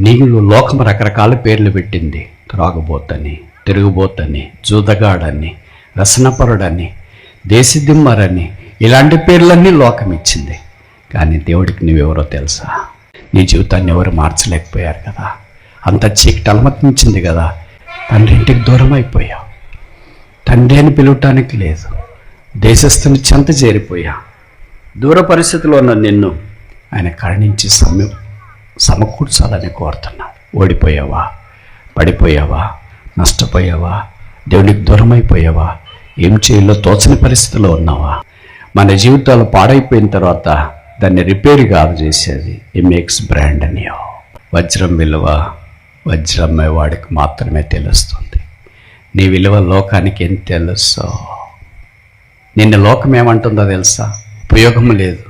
నీళ్ళు లోకం రకరకాల పేర్లు పెట్టింది. త్రాగుబోతని, తిరుగుబోతని, జూదగాడని, రసనపరుడని, దేశదిమ్మరని, ఇలాంటి పేర్లన్నీ లోకం ఇచ్చింది. కానీ దేవుడికి నువ్వెవరో తెలుసా? నీ జీవితాన్ని ఎవరు మార్చలేకపోయారు కదా. అంత చీకటి అలమతించింది కదా. తండ్రి ఇంటికి దూరం అయిపోయావు. తండ్రి అని పిలవటానికి లేదు. దేశస్థుని చెంత చేరిపోయా. దూర పరిస్థితిలో ఉన్న నిన్ను ఆయన కరుణించి సమకూర్చాలని కోరుతున్నాడు. ఓడిపోయావా? పడిపోయావా? నష్టపోయావా? దేవునికి దూరం అయిపోయావా? ఏం చేయాలో తోచని పరిస్థితిలో ఉన్నావా? మన జీవితాలు పాడైపోయిన తర్వాత దాన్ని రిపేర్ కాదు చేసేది ఎమ్ఎక్స్ బ్రాండ్ అని. వజ్రం విలువ వజ్రమ్మే వాడికి మాత్రమే తెలుస్తుంది. నీ విలువ లోకానికి ఏం తెలుసో? నిన్న లోకం ఏమంటుందో తెలుసా? ఉపయోగం లేదు,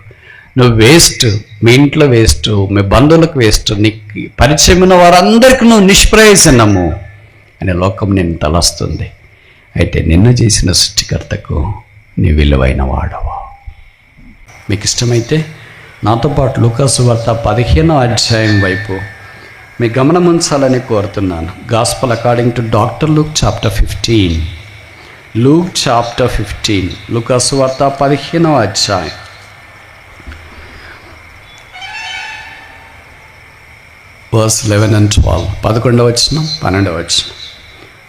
నువ్వు వేస్ట్, మీ ఇంట్లో వేస్ట్, మీ బంధువులకు వేస్ట్, నీకు పరిచయం ఉన్న వారందరికీ నువ్వు నిష్ప్రయోజనము అనే లోకం నిన్ను తలస్తుంది. అయితే నిన్న చేసిన సృష్టికర్తకు నీ విలువైన వాడవా? మీకు ఇష్టమైతే నాతో పాటు లూకాసు వార్త 15వ అధ్యాయం వైపు మీ గమనం ఉంచాలని కోరుతున్నాను. Gospel according to doctor Luke chapter 15. Luke chapter 15, లూకాసు వార్త 15వ అధ్యాయం. వర్స్ 11 and 12, 11వ వచనం 12వ వచనం.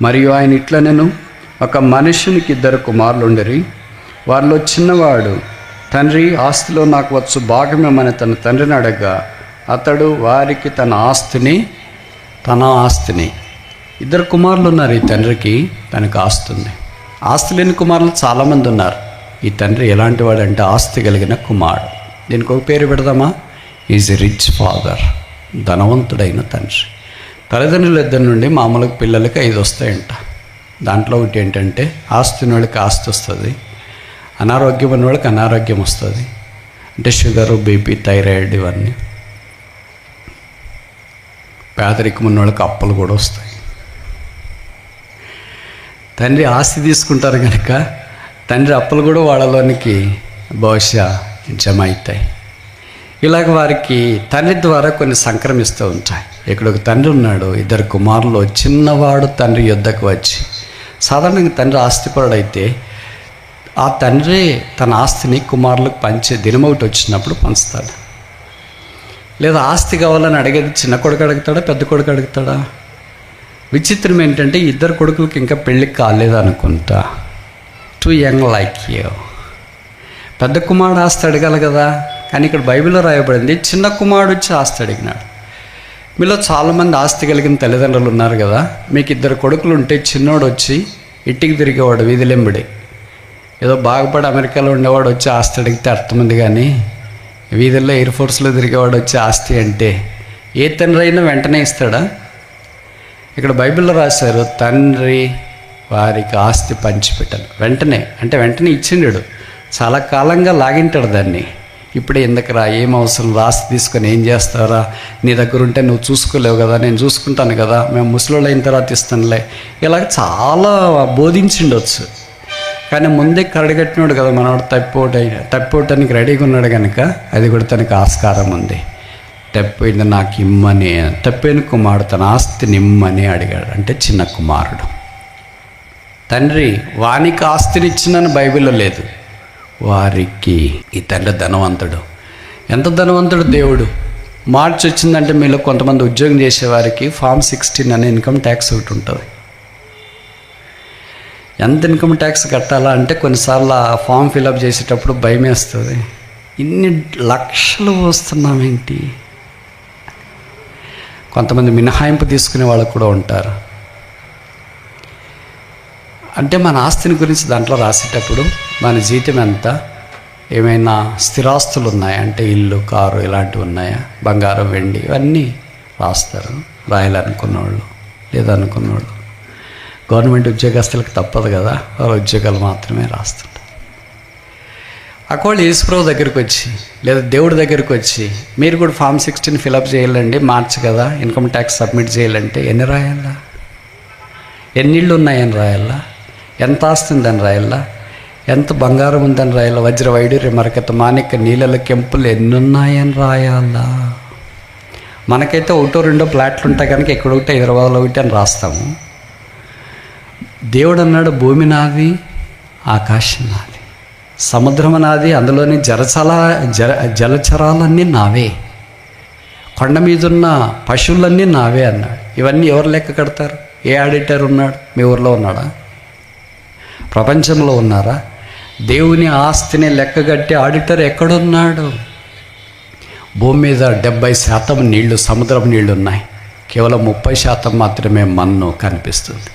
మరియు ఆయన ఇట్లనెను, ఒక మనుషునికి 2 కుమారులు ఉండరి. వారిలో చిన్నవాడు, తండ్రి, ఆస్తిలో నాకు వచ్చు భాగమేమని తన తండ్రిని అడగా, అతడు వారికి తన ఆస్తిని 2 కుమారులు ఉన్నారు. ఈ తండ్రికి తనకు ఆస్తి ఉంది. ఆస్తి లేని కుమారులు చాలామంది ఉన్నారు. ఈ తండ్రి ఎలాంటి వాడు అంటే ఆస్తి కలిగిన కుమారుడు. దీనికి ఒక పేరు పెడదామా? ఈజ్ ఎ రిచ్ ఫాదర్, ధనవంతుడైన తండ్రి. తల్లిదండ్రుల ఇద్దరి నుండి మామూలుగా పిల్లలకి 5 వస్తాయంట. దాంట్లో ఒకటి ఏంటంటే ఆస్తి ఉన్న వాళ్ళకి ఆస్తి వస్తుంది, అనారోగ్యం ఉన్న వాళ్ళకి అనారోగ్యం వస్తుంది. అంటే షుగరు, బీపీ, థైరాయిడ్ ఇవన్నీ. పేదరికం ఉన్న వాళ్ళకి అప్పులు కూడా వస్తాయి. తండ్రి ఆస్తి తీసుకుంటారు కనుక తండ్రి అప్పులు కూడా వాళ్ళలోనికి బహుశా జమ అవుతాయి. ఇలాగ వారికి తండ్రి ద్వారా కొన్ని సంక్రమిస్తూ ఉంటాయి. ఇక్కడ ఒక తండ్రి ఉన్నాడు, 2 కుమారులు. చిన్నవాడు తండ్రి యుద్ధకు వచ్చి, సాధారణంగా తండ్రి ఆస్తిపరుడైతే ఆ తండ్రి తన ఆస్తిని కుమారులకు పంచే దినం ఒకటి వచ్చినప్పుడు పంచుతాడు. లేదా ఆస్తి కావాలని అడిగేది చిన్న కొడుకు అడుగుతాడా, పెద్ద కొడుకు అడుగుతాడా? విచిత్రం ఏంటంటే 2 కొడుకులకి ఇంకా పెళ్ళికి కాలేదు అనుకుంటా. Two young like you. పెద్ద కుమారుడు ఆస్తి అడగాలి కదా. కానీ ఇక్కడ బైబిల్లో రాయబడింది చిన్న కుమారుడు వచ్చి ఆస్తి అడిగినాడు. మీలో చాలామంది ఆస్తి కలిగిన తల్లిదండ్రులు ఉన్నారు కదా. మీకు 2 కొడుకులు ఉంటే చిన్నోడు వచ్చి ఇంటికి తిరిగేవాడు వీధిలెంబడి. ఏదో బాగుపడి అమెరికాలో ఉండేవాడు వచ్చి ఆస్తి అడిగితే అర్థమంది. కానీ వీధుల్లో ఎయిర్ ఫోర్స్లో తిరిగేవాడు వచ్చి ఆస్తి అంటే ఏ తండ్రి అయినా వెంటనే ఇస్తాడా? ఇక్కడ బైబిల్లో రాశారు, తండ్రి వారికి ఆస్తి పంచిపెట్టాలి వెంటనే. అంటే వెంటనే ఇచ్చిండాడు. చాలా కాలంగా లాగింటాడు దాన్ని. ఇప్పుడే ఎందుకురా, ఏం అవసరం, ఆస్తి తీసుకొని ఏం చేస్తారా, నీ దగ్గర ఉంటే నువ్వు చూసుకోలేవు కదా, నేను చూసుకుంటాను కదా, మేము ముసలోళ్ళు అయిన తర్వాత ఇస్తానులే, ఇలాగ చాలా బోధించిండొచ్చు. కానీ ముందే కరడుగట్టినాడు కదా మనవాడు. తప్పిపోవటానికి రెడీగా ఉన్నాడు కనుక అది కూడా తనకు ఆస్కారం ఉంది. తప్పిపోయింది నాకు ఇమ్మని, తప్పిన కుమారుడు తన ఆస్తిని ఇమ్మని అడిగాడు. అంటే చిన్న కుమారుడు. తండ్రి వానికి ఆస్తిని ఇచ్చినని బైబిల్లో లేదు. వారికి ఈ తండ్రి ధనవంతుడు. ఎంత ధనవంతుడు దేవుడు! మార్చి వచ్చిందంటే మీలో కొంతమంది ఉద్యోగం చేసేవారికి ఫామ్ 16 అనే ఇన్కమ్ ట్యాక్స్ ఒకటి ఉంటుంది. ఎంత ఇన్కమ్ ట్యాక్స్ కట్టాలా అంటే కొన్నిసార్లు ఆ ఫామ్ ఫిలప్ చేసేటప్పుడు భయం వేస్తుంది. ఇన్ని లక్షలు వస్తున్నామేంటి? కొంతమంది మినహాయింపు తీసుకునే వాళ్ళు కూడా ఉంటారు. అంటే మన ఆస్తిని గురించి దాంట్లో రాసేటప్పుడు మన జీతం ఎంత, ఏమైనా స్థిరాస్తులు ఉన్నాయా అంటే ఇల్లు, కారు ఇలాంటివి ఉన్నాయా, బంగారం, వెండి, ఇవన్నీ రాస్తారు. రాయాలనుకున్నవాళ్ళు లేదనుకున్నవాళ్ళు. గవర్నమెంట్ ఉద్యోగస్తులకు తప్పదు కదా, వారు ఉద్యోగాలు మాత్రమే రాస్తుంటారు. ఒకవేళ యేసుప్రభు దగ్గరికి వచ్చి లేదా దేవుడి దగ్గరికి వచ్చి మీరు కూడా ఫామ్ 16 ఫిలప్ చేయాలండి, మార్చి కదా ఇన్కమ్ ట్యాక్స్ సబ్మిట్ చేయాలంటే ఎన్ని రాయాలా? ఎన్ని ఇళ్ళు ఉన్నాయని రాయాలా? ఎంత ఆస్తి ఉందని రాయాలా? ఎంత బంగారం ఉందని రాయాలా? వజ్ర వైడూర్య మరకత మాణిక్య నీళ్ళ కెంపులు ఎన్ని ఉన్నాయని రాయాలా? మనకైతే ఒకటో రెండో ప్లాట్లు ఉంటాయి కనుక ఇక్కడ ఒకటి హైదరాబాద్లో ఒకటి అని రాస్తాము. దేవుడు అన్నాడు, భూమి నాది, ఆకాశం నాది, సముద్రం నాది, అందులోని జలచరాలన్నీ నావే, కొండ మీదున్న పశువులన్నీ నావే అన్నాడు. ఇవన్నీ ఎవరు లెక్క కడతారు? ఏ ఆడిటర్ ఉన్నాడు? మీ ఊర్లో ఉన్నాడా? ప్రపంచంలో ఉన్నారా? దేవుని ఆస్తిని లెక్కగట్టే ఆడిటర్ ఎక్కడున్నాడు? భూమి మీద 70% నీళ్లు, సముద్రం నీళ్లు ఉన్నాయి. కేవలం 30% మాత్రమే మన్ను కనిపిస్తుంది.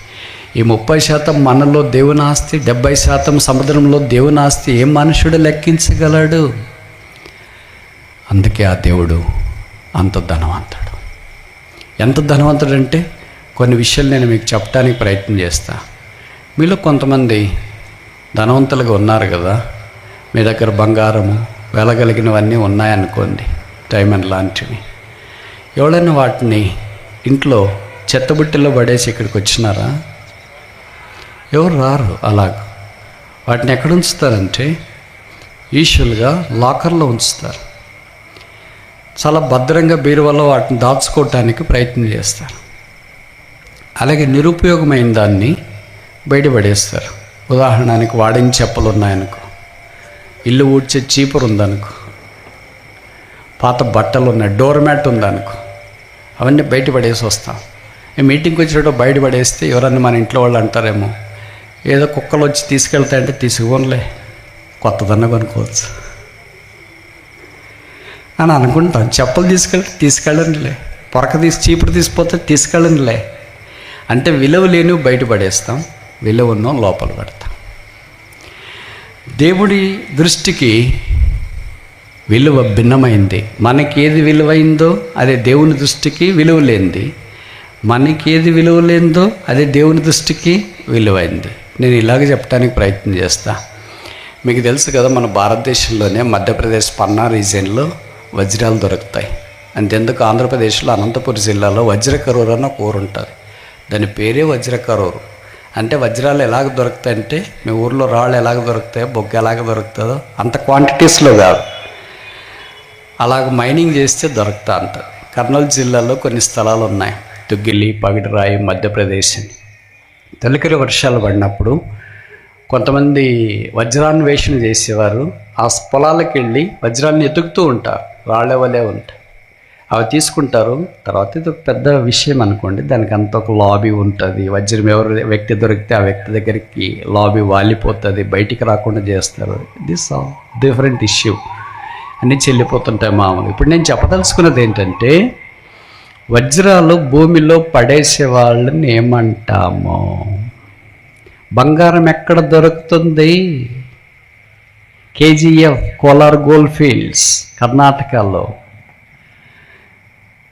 ఈ 30% మన్నులో దేవుని ఆస్తి, 70% సముద్రంలో దేవుని ఆస్తి ఏ మనుషుడు లెక్కించగలడు? అందుకే ఆ దేవుడు అంత ధనవంతుడు. ఎంత ధనవంతుడు అంటే కొన్ని విషయాలు నేను మీకు చెప్పడానికి ప్రయత్నం చేస్తా. మీలో కొంతమంది ధనవంతులుగా ఉన్నారు కదా, మీ దగ్గర బంగారము వెళ్ళగలిగినవన్నీ ఉన్నాయనుకోండి, డైమండ్ లాంటివి. ఎవరైనా వాటిని ఇంట్లో చెత్తబుట్టెలో పడేసి ఇక్కడికి వచ్చినారా? ఎవరు రారు. అలాగ వాటిని ఎక్కడ ఉంచుతారంటే యూజువల్గా లాకర్లో ఉంచుతారు. చాలా భద్రంగా బీరువాలో వాటిని దాచుకోవటానికి ప్రయత్నం చేస్తారు. అలాగే నిరుపయోగమైన దాన్ని బయటపడేస్తారు. ఉదాహరణకి వాడిన చెప్పులు ఉన్నాయనుకో, ఇల్లు ఊడ్చే చీపురు ఉందనుకో, పాత బట్టలు ఉన్నాయి, డోర్ మ్యాట్ ఉందనుకో, అవన్నీ బయటపడేసి వస్తాం. ఈ మీటింగ్కి వచ్చినప్పుడు బయటపడేస్తే ఎవరన్నా మన ఇంట్లో వాళ్ళు అంటారేమో, ఏదో కుక్కలు వచ్చి తీసుకెళ్తాయంటే తీసుకుపోనులే, కొత్తదన్న కొనుక్కోవచ్చు అని అనుకుంటాం. చెప్పులు తీసుకెళ్ళండిలే, పొరక చీపురు తీసిపోతే తీసుకెళ్ళండిలే అంటే విలువ లేనివి బయటపడేస్తాం, విలువ ఉన్న లోపల పెడతాం. దేవుడి దృష్టికి విలువ భిన్నమైంది. మనకి ఏది విలువైందో అదే దేవుని దృష్టికి విలువ లేనిది, మనకి ఏది విలువ లేనిదో అదే దేవుని దృష్టికి విలువైంది. నేను ఇలాగ చెప్పడానికి ప్రయత్నం చేస్తా. మీకు తెలుసు కదా, మన భారతదేశంలోనే మధ్యప్రదేశ్ పన్నా రీజియన్లో వజ్రాలు దొరుకుతాయి. అంతెందుకు ఆంధ్రప్రదేశ్లో అనంతపురం జిల్లాలో వజ్రకరూరు అన్న ఒక ఊరు ఉంటుంది. దాని పేరే వజ్రకరూరు. అంటే వజ్రాలు ఎలాగ దొరుకుతాయంటే మీ ఊర్లో రాళ్ళు ఎలాగ దొరుకుతాయో, బొగ్గ ఎలాగ దొరుకుతుందో అంత క్వాంటిటీస్లో కాదు, అలాగ మైనింగ్ చేస్తే దొరుకుతా అంటారు. కర్నూలు జిల్లాలో కొన్ని స్థలాలు ఉన్నాయి, దుగ్గిలి, పగిడిరాయి, మధ్యప్రదేశ్ అని. తొలకరి వర్షాలు పడినప్పుడు కొంతమంది వజ్రాన్వేషణ చేసేవారు ఆ పొలాలకు వెళ్ళి వజ్రాలను ఎతుకుతూ ఉంటారు. రాళ్ళే వలే ఉంటాయి, అవి తీసుకుంటారు. తర్వాత ఇది ఒక పెద్ద విషయం అనుకోండి, దానికి అంత ఒక లాబీ ఉంటుంది. వజ్రం ఎవరు వ్యక్తి దొరికితే ఆ వ్యక్తి దగ్గరికి లాబీ వాలిపోతుంది, బయటికి రాకుండా చేస్తారు. దిస్ డిఫరెంట్ ఇష్యూ అన్నీ చెల్లిపోతుంటాయి మామూలు. ఇప్పుడు నేను చెప్పదలుచుకున్నది ఏంటంటే, వజ్రాలు భూమిలో పడేసే వాళ్ళని ఏమంటాము? బంగారం ఎక్కడ దొరుకుతుంది? కేజీఎఫ్, కోలార్ గోల్డ్ ఫీల్డ్స్, కర్ణాటకలో.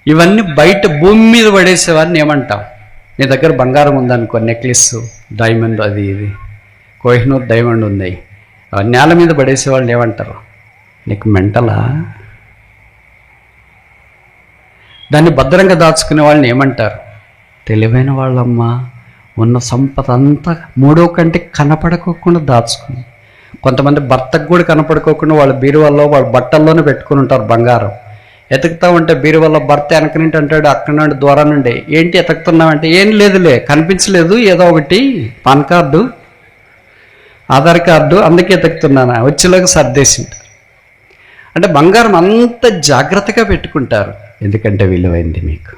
ఇవన్నీ బయట భూమి మీద పడేసేవాడిని ఏమంటాం? నీ దగ్గర బంగారం ఉందనుకో, నెక్లెస్, డైమండ్, అది ఇది కోహినూర్ డైమండ్ ఉంది, నేల మీద పడేసేవాళ్ళని ఏమంటారు? నీకు మెంటలా? దాన్ని భద్రంగా దాచుకునే వాళ్ళని ఏమంటారు? తెలివైన వాళ్ళమ్మా. ఉన్న సంపద అంతా మూడో కంటికి కనపడకోకుండా దాచుకుని, కొంతమంది భర్తకు కూడా కనపడుకోకుండా వాళ్ళ బీరువాల్లో వాళ్ళ బట్టల్లోనే పెట్టుకుని ఉంటారు బంగారం. ఎతుకుతా ఉంటే బీరువాల్లో భర్త వెనక నుండి అంటాడు, అక్కడ నుండి ద్వారా నుండి, ఏంటి ఎతుకుతున్నావంటే, ఏం లేదులే, కనిపించలేదు, ఏదో ఒకటి పాన్ కార్డు, ఆధార్ కార్డు, అందుకే ఎతుకుతున్నానా, వచ్చేలాగా సర్దేసింటారు. అంటే బంగారం అంత జాగ్రత్తగా పెట్టుకుంటారు, ఎందుకంటే విలువైంది. మీకు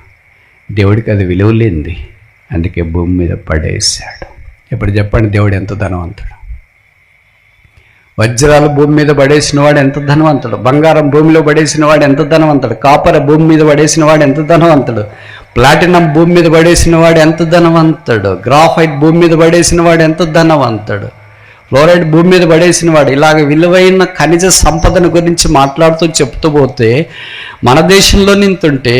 దేవుడికి అది విలువ లేనిది, అందుకే భూమి మీద పడేసాడు. ఇప్పుడు చెప్పండి, దేవుడు ఎంత ధనవంతుడు? వజ్రాలు భూమి మీద పడేసిన వాడు ఎంత ధనవంతుడు? బంగారం భూమిలో పడేసిన వాడు ఎంత ధనవంతుడు? కాపర్ భూమి మీద పడేసిన వాడు ఎంత ధనవంతుడు? ప్లాటినం భూమి మీద పడేసిన వాడు ఎంత ధనవంతుడు? గ్రాఫైట్ భూమి మీద పడేసిన వాడు ఎంత ధనవంతుడు? ఫ్లోరైడ్ భూమి మీద పడేసిన వాడు. ఇలాగ విలువైన ఖనిజ సంపదను గురించి మాట్లాడుతూ చెప్తూ పోతే మన దేశంలో నింతుంటే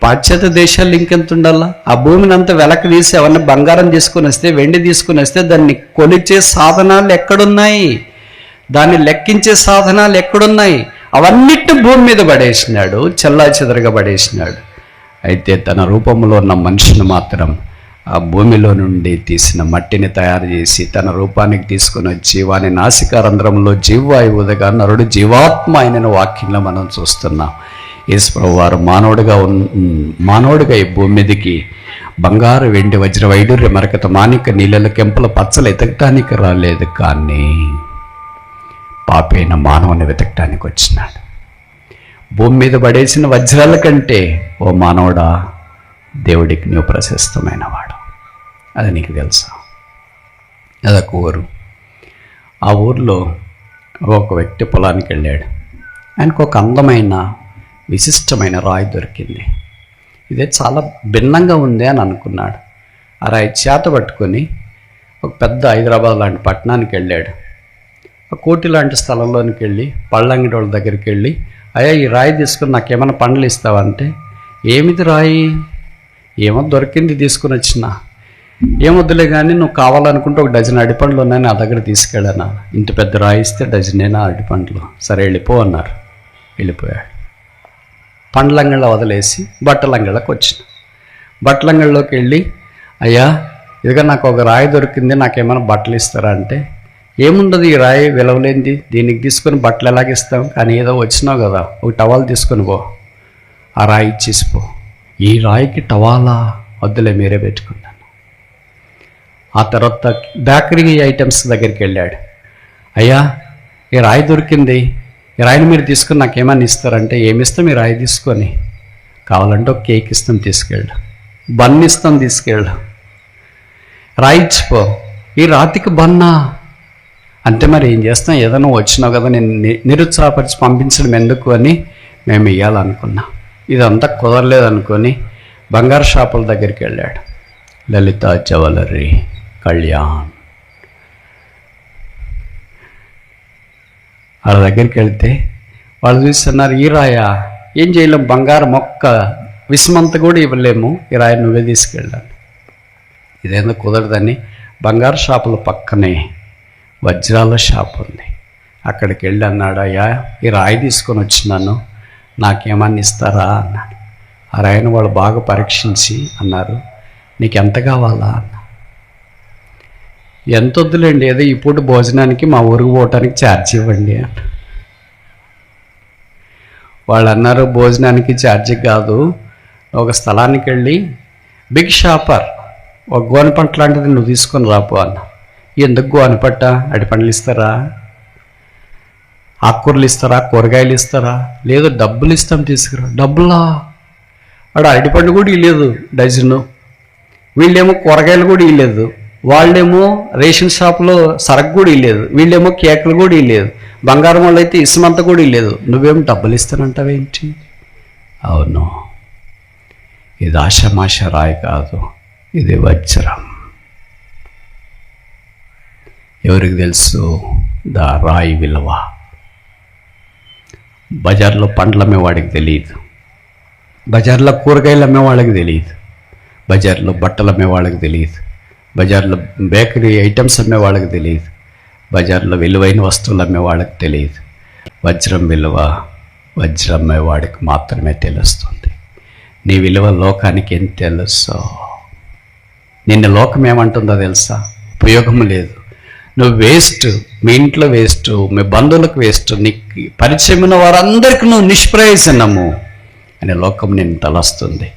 పాశ్చాత్య దేశాలు ఇంకెంత ఉండాలా? ఆ భూమిని అంతా వెలక తీసి ఎవరిని బంగారం తీసుకుని వస్తే, వెండి తీసుకుని వస్తే, దాన్ని కొలిచే సాధనాలు ఎక్కడున్నాయి? దాన్ని లెక్కించే సాధనాలు ఎక్కడున్నాయి? అవన్నిటిని భూమి మీద పడేసినాడు, చెల్లా చెదరగా పడేసినాడు. అయితే తన రూపంలో ఉన్న మనిషిని మాత్రం ఆ భూమిలో నుండి తీసిన మట్టిని తయారు చేసి తన రూపానికి తీసుకుని వచ్చి వాని నాసికారంధ్రంలో జీవవాయువుగా నరుడు జీవాత్మ అయిన వాక్యంలో మనం చూస్తున్నాం. యేసుప్రభు వారు మానవుడిగా ఈ భూమి మీదకి బంగారు వెండి వజ్ర వైడూర్య మరకత మాణిక నీళ్ళ కెంపుల పచ్చలు ఎతకటానికి రాలేదు, కానీ పాపైన మానవుని వెతకటానికి వచ్చినాడు. భూమి మీద పడేసిన వజ్రాల కంటే ఓ మానవుడా, దేవుడికి నీవు ప్రశస్తమైన వాడు. అది నీకు తెలుసా? అదొక ఊరు. ఆ ఊర్లో ఒక వ్యక్తి పొలానికి వెళ్ళాడు. ఆయనకు ఒక అందమైన విశిష్టమైన రాయి దొరికింది. ఇదే చాలా భిన్నంగా ఉంది అని అనుకున్నాడు. ఆ రాయి చేత పట్టుకొని ఒక పెద్ద హైదరాబాద్ లాంటి పట్టణానికి వెళ్ళాడు. ఒక కోటి లాంటి స్థలంలోనికి వెళ్ళి పళ్ళంగడి వాళ్ళ దగ్గరికి వెళ్ళి, అయ్యా ఈ రాయి తీసుకుని నాకేమైనా పండ్లు ఇస్తావంటే, ఏమిది రాయి? ఏమో దొరికింది తీసుకుని వచ్చిన. ఏమొద్దులే కానీ నువ్వు కావాలనుకుంటే ఒక డజన్ అడిపండ్లు ఉన్నాయి నా దగ్గర తీసుకెళ్ళాను. ఇంత పెద్ద రాయి ఇస్తే డజనేనా అడిపండ్లు? సరే వెళ్ళిపో అన్నారు. వెళ్ళిపోయాడు. పండ్లంగళ్ళ వదిలేసి బట్టలంగళ్ళకి వచ్చిన. బట్టలంగళ్ళలోకి వెళ్ళి, అయ్యా ఇదిగా నాకు ఒక రాయి దొరికింది, నాకేమైనా బట్టలు ఇస్తారా అంటే, ఏముండదు ఈ రాయి విలువలేంది, దీనికి తీసుకొని బట్టలు ఎలాగిస్తాం, కానీ ఏదో వచ్చినావు కదా ఒక టవాల్ తీసుకొని పో, ఆ రాయి ఇచ్చేసిపో. ఈ రాయికి టవాలా? వద్దులే మీరే పెట్టుకున్నాను. ఆ తర్వాత బేకరీ ఐటమ్స్ దగ్గరికి వెళ్ళాడు. అయ్యా ఈ రాయి దొరికింది, ఈ రాయిని మీరు తీసుకొని నాకేమన్నా ఇస్తారంటే, ఏమిస్తాం ఈ రాయి తీసుకొని? కావాలంటే ఒక కేక్ ఇస్తాం తీసుకెళ్ళు, బన్ ఇస్తాం తీసుకెళ్ళు, రాయి ఇచ్చిపో. ఈ రాతికి బన్నా అంటే మరి ఏం చేస్తాం? ఏదైనా వచ్చినావు కదా, నేను నిరుత్సాహపరిచి పంపించడం ఎందుకు అని మేము ఇవ్వాలనుకున్నాం. ఇదంతా కుదరలేదనుకొని బంగారు షాపుల దగ్గరికి వెళ్ళాడు. లలిత జ్యువెలరీ, కళ్యాణ్, వాళ్ళ దగ్గరికి వెళ్తే వాళ్ళు చూస్తున్నారు, ఈ రాయా? ఏం చేయలేము, బంగారం మొక్క విసుమంత కూడా ఇవ్వలేము, ఈ రాయి నువ్వే తీసుకెళ్ళాను. ఇదేందో కుదరదని బంగారు షాపుల పక్కనే వజ్రాల షాప్ ఉంది. అక్కడికి వెళ్ళి అన్నాడు, అయ్యా ఈ రాయి తీసుకొని వచ్చినాను, నాకేమన్నా ఇస్తారా అన్నాడు. ఆ రాయిని వాళ్ళు బాగా పరీక్షించి అన్నారు, నీకు ఎంత కావాలా అన్న. ఎంత వద్దులేండి, ఏదో ఈ పూట భోజనానికి మా ఊరికి పోవటానికి ఛార్జ్ ఇవ్వండి అన్న. వాళ్ళు అన్నారు, భోజనానికి ఛార్జీ కాదు, ఒక స్థలానికి వెళ్ళి బిగ్ షాపర్ ఒక గోనెపంట లాంటిది నువ్వు తీసుకొని రాపో అన్న. ఎందుకు గోనెపట్ట? అడిపండ్లు ఇస్తారా? ఆకుకూరలు ఇస్తారా? కూరగాయలు ఇస్తారా? లేదు డబ్బులు ఇస్తాం తీసుకురా. డబ్బులా? వాడు అరటిపండు కూడా ఇవ్వలేదు డజను, వీళ్ళేమో కూరగాయలు కూడా ఇవ్వలేదు, వాళ్ళేమో రేషన్ షాప్లో సరుకు కూడా ఇవ్వలేదు, వీళ్ళేమో కేకులు కూడా ఇవ్వలేదు, బంగారం వాళ్ళు అయితే ఇసుమంతా కూడా ఇవ్వలేదు, నువ్వేమో డబ్బులు ఇస్తానంటావేంటి? అవును, ఇది ఆషామాష రాయి కాదు, ఇది వజ్రం. ఎవరికి తెలుసు దా రాయి విలువ? బజార్లో పండ్లు అమ్మేవాడికి తెలియదు, బజార్లో కూరగాయలు అమ్మేవాళ్ళకి తెలియదు, బజార్లో బట్టలు అమ్మేవాళ్ళకి తెలియదు, బజార్లో బేకరీ ఐటమ్స్ అమ్మేవాళ్ళకి తెలియదు, బజార్లో విలువైన వస్తువులు అమ్మేవాళ్ళకి తెలియదు. వజ్రం విలువ వజ్రం అమ్మేవాడికి మాత్రమే తెలుస్తుంది. నీ విలువ లోకానికి ఏం తెలుసో? నిన్న లోకం ఏమంటుందో తెలుసా? ఉపయోగం లేదు, నువ్వు వేస్ట్, మీ ఇంట్లో వేస్ట్, మీ బంధువులకు వేస్ట్, నీకు పరిచయమైన వారందరికీ నువ్వు నిష్ప్రయోజనము అనే లోకం నిన్ను తలస్తుంది.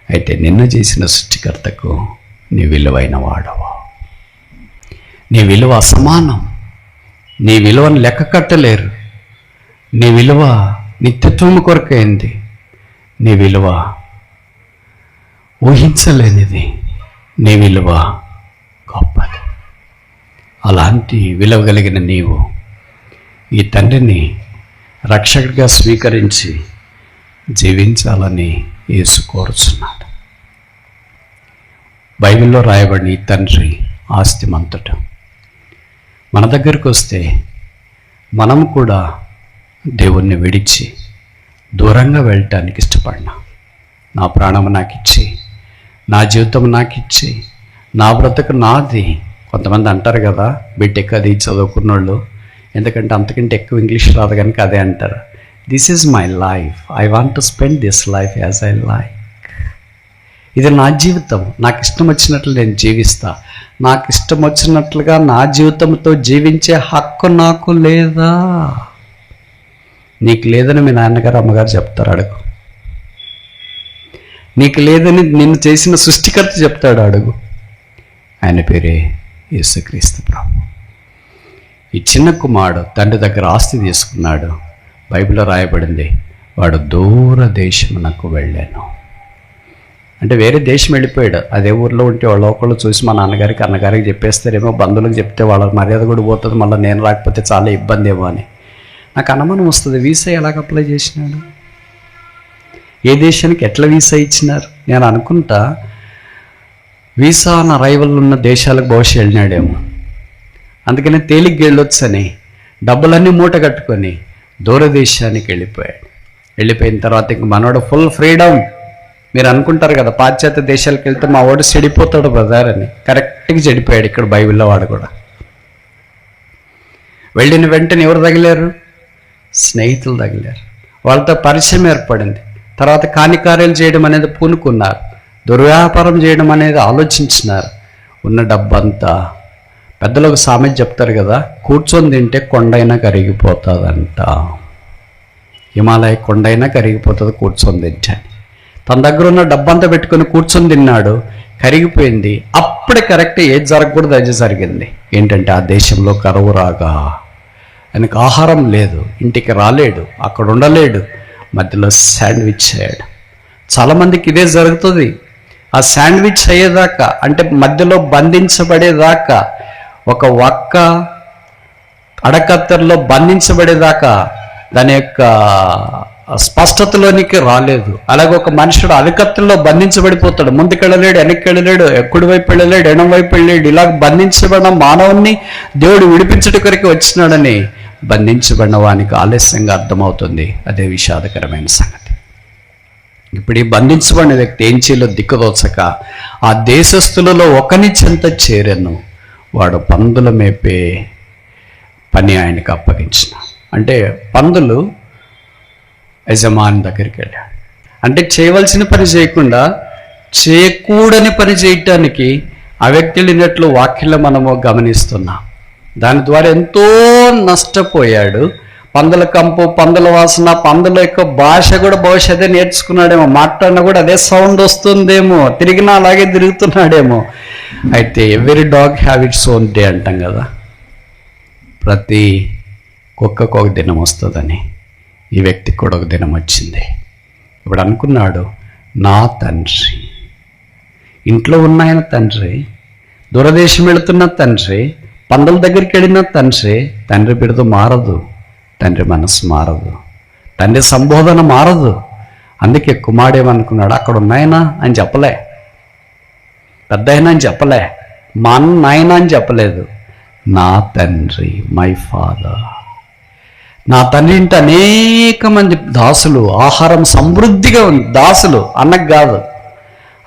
అయితే నిన్ను చేసిన సృష్టికర్తకు నీ విలువైన వాడవు. నీ విలువ అసమానం, నీ విలువను లెక్క కట్టలేరు. నీ విలువ నిత్యత్వము కొరకైంది, నీ విలువ ఊహించలేనిది, నీ విలువ గొప్పది. అలాంటి విలువ కలిగిన నీవు ఈ తండ్రిని రక్షకుడిగా స్వీకరించి జీవించాలని యేసు కోరుచున్నాడు. బైబిల్లో రాయబడిన ఈ తండ్రి ఆస్తిమంతుడు. మన దగ్గరికి వస్తే మనం కూడా దేవుణ్ణి విడిచి దూరంగా వెళ్ళటానికి ఇష్టపడినా, నా ప్రాణం నాకు ఇచ్చి, నా జీవితం నాకు ఇచ్చి, నా బ్రతుకు నాది. కొంతమంది అంటారు కదా, బీటెక్ అది చదువుకున్న వాళ్ళు, ఎందుకంటే అంతకంటే ఎక్కువ ఇంగ్లీష్ రాదు కనుక అదే అంటారు. This is my life, I want to spend this life as I like. ఇది నా జీవితం, నాకు ఇష్టం వచ్చినట్లు నేను జీవిస్తా. నాకు ఇష్టం వచ్చినట్లుగా నా జీవితంతో జీవించే హక్కు నాకు లేదా? నీకు లేదని మీ నాన్నగారు అమ్మగారు చెప్తారు, అడుగు. నీకు లేదని నిన్ను చేసిన సృష్టికర్త చెప్తాడు, అడుగు. ఆయన పేరే యేసుక్రీస్తు ప్రభు. ఈ చిన్న కుమారుడు తండ్రి దగ్గర ఆస్తి తీసుకున్నాడు. బైబిల్లో రాయబడింది, వాడు దూర దేశమునకు వెళ్ళాను. అంటే వేరే దేశం వెళ్ళిపోయాడు. అదే ఊర్లో ఉంటే వాళ్ళు ఒకళ్ళు చూసి మా నాన్నగారికి అన్నగారికి చెప్పేస్తారేమో, బంధువులకు చెప్తే వాళ్ళ మర్యాద కూడా పోతుంది, మళ్ళీ నేను రాకపోతే చాలా ఇబ్బంది ఏమో అని నాకు అనుమానం వస్తుంది. వీసా ఎలాగ అప్లై చేసినాడు? ఏ దేశానికి ఎట్లా వీసా ఇచ్చినారు? నేను అనుకుంటా వీసా ఆన్ అరైవల్ ఉన్న దేశాలకు బహుశా వెళ్ళినాడేమో. అందుకనే తేలిగ్గా వెళ్ళొచ్చని డబ్బులన్నీ మూట కట్టుకొని దూరదేశానికి వెళ్ళిపోయాడు. వెళ్ళిపోయిన తర్వాత ఇంక మనోడు ఫుల్ ఫ్రీడమ్. మీరు అనుకుంటారు కదా, పాశ్చాత్య దేశాలకు వెళ్తే మా వాడు చెడిపోతాడు బ్రదర్ అని. కరెక్ట్గా చెడిపోయాడు. ఇక్కడ బైబిల్లో వాడు కూడా వెళ్ళిన వెంటనే ఎవరు తగిలారు? స్నేహితులు తగిలారు. వాళ్ళతో పరిచయం ఏర్పడింది. తర్వాత కానికార్యాలు చేయడం అనేది పూనుకున్నారు. దుర్వ్యాపారం చేయడం అనేది ఆలోచించినారు. ఉన్న డబ్బంతా, పెద్దలకు సామెత చెప్తారు కదా, కూర్చొని తింటే కొండైనా కరిగిపోతుందంట. హిమాలయ కొండైనా కరిగిపోతుంది కూర్చొని తింటే. తన దగ్గర ఉన్న డబ్బంతా పెట్టుకొని కూర్చొని తిన్నాడు, కరిగిపోయింది. అప్పుడే కరెక్ట్ ఏది జరగకూడదు అది జరిగింది. ఏంటంటే ఆ దేశంలో కరువు రాగా ఆయనకు ఆహారం లేదు, ఇంటికి రాలేడు, అక్కడ ఉండలేడు. మధ్యలో శాండ్విచ్ అయ్యాడు. చాలామందికి ఇదే జరుగుతుంది. ఆ శాండ్విచ్ అయ్యేదాకా, అంటే మధ్యలో బంధించబడేదాకా, ఒక వక్క అడకత్తెరలో బంధించబడేదాకా దాని యొక్క స్పష్టతలోనికి రాలేదు. అలాగే ఒక మనుషుడు అడకత్తెరలో బంధించబడిపోతాడు. ముందుకెళ్ళలేడు, వెనక్కి వెళ్ళలేడు, ఎక్కడి వైపు వెళ్ళలేడు, ఎడం వైపు వెళ్ళలేడు. ఇలాగ బంధించబడిన మానవుని దేవుడు విడిపించడం కొరకు వచ్చినాడని బంధించబడిన వానికి ఆలస్యంగా అర్థమవుతుంది. అదే విషాదకరమైన సంగతి. ఇప్పుడు ఈ బంధించబడిన వ్యక్తి ఏం చేయాలో దిక్కుదోచక ఆ దేశస్థులలో ఒకని చెంత చేరెను. వాడు పందుల మేపే పని ఆయనకు అప్పగించిన. అంటే పందులు యజమాని దగ్గరికి వెళ్ళాడు. అంటే చేయవలసిన పని చేయకుండా చేయకూడని పని చేయటానికి ఆ వ్యక్తి వెళ్ళినట్లు వాక్యంలో మనము గమనిస్తున్నాం. దాని ద్వారా ఎంతో నష్టపోయాడు. పందుల కంపు, పందుల వాసన, పందుల యొక్క భాష కూడా బహుశా అదే నేర్చుకున్నాడేమో. మాట్లాడినా కూడా అదే సౌండ్ వస్తుందేమో, తిరిగినా అలాగే తిరుగుతున్నాడేమో. అయితే every dog have its own day అంటాం కదా, ప్రతి కుక్కకు ఒక దినం వస్తుందని ఈ వ్యక్తికి కూడా ఒక దినం వచ్చింది. ఇప్పుడు అనుకున్నాడు, నా తండ్రి, ఇంట్లో ఉన్న ఆయన తండ్రి, దూరదేశం వెళుతున్న తండ్రి, పందుల దగ్గరికి వెళ్ళిన తండ్రి, తండ్రి బిడ్డతో మారదు, తండ్రి మనసు మారదు, తండ్రి సంబోధన మారదు. అందుకే కుమారుడేమనుకున్నాడు, అక్కడ ఉన్నాయనా అని చెప్పలే, పెద్ద అయినా అని చెప్పలే, మా నాయన అని చెప్పలేదు, నా తండ్రి, మై ఫాదర్. నా తండ్రి ఇంటి అనేక మంది దాసులు, ఆహారం సమృద్ధిగా ఉంది. దాసులు అన్నకు కాదు,